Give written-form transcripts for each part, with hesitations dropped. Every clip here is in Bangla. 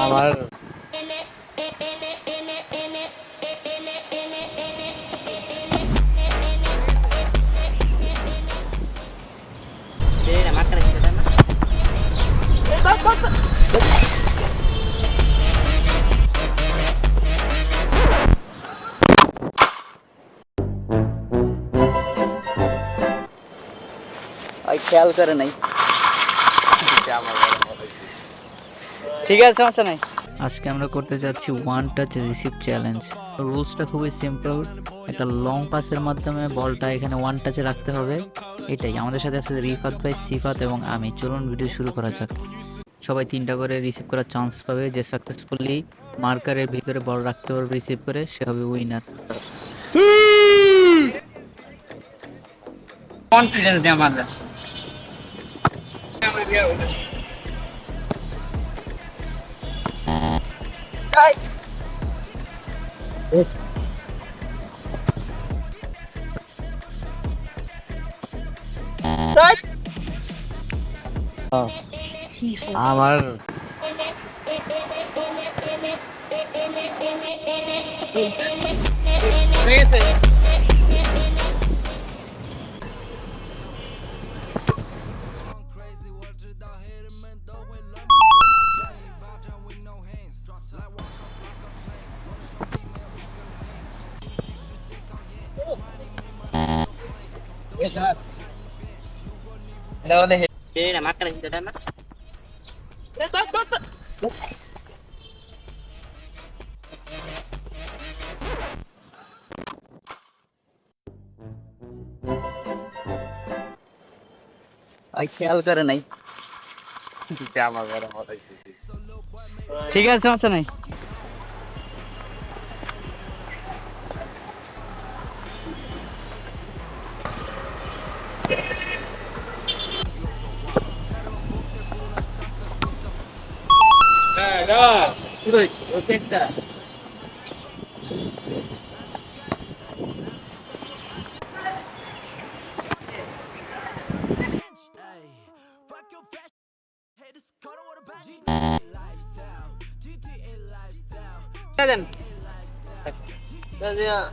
আমার খেয়াল করে নাই। ঠিক আছে, সমস্যা নাই। আজকে আমরা করতে যাচ্ছি ওয়ান টাচ রিসিভ চ্যালেঞ্জ। রুলসটা খুবই সিম্পল। একটা লং পাসের মাধ্যমে বলটা এখানে ওয়ান টাচে রাখতে হবে। এটাই আমাদের সাথে আছে রিফাত ভাই, সিফাত এবং আমি। চলুন ভিডিও শুরু করা যাক। সবাই 3টা করে রিসিভ করার চান্স পাবে। যে সাকসেসফুলি মার্কারের ভিতরে বল রাখতে পারবে রিসিভ করে, সে হবে উইনার। কনফিডেন্স দিয়ে আমাদের আমার খেয়াল করে নাই। ঠিক আছে, সমস্যা নাই।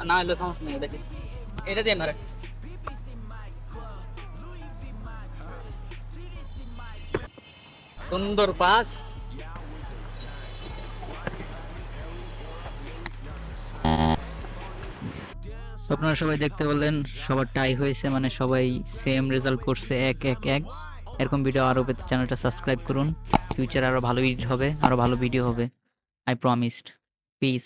না হলে সমস্যা নেই, দেখি এটা দিয়ে মারে। সুন্দর পাস। আপনারা সবাই দেখতে বললেন, সবার টাই হয়েছে, মানে সবাই সেম রেজাল্ট করছে, 1-1-1। এরকম ভিডিও আরও পেতে চ্যানেলটা সাবস্ক্রাইব করুন। ফিউচারে আরও ভালো এডিট হবে, আরও ভালো ভিডিও হবে, আই প্রমিসড। পিস।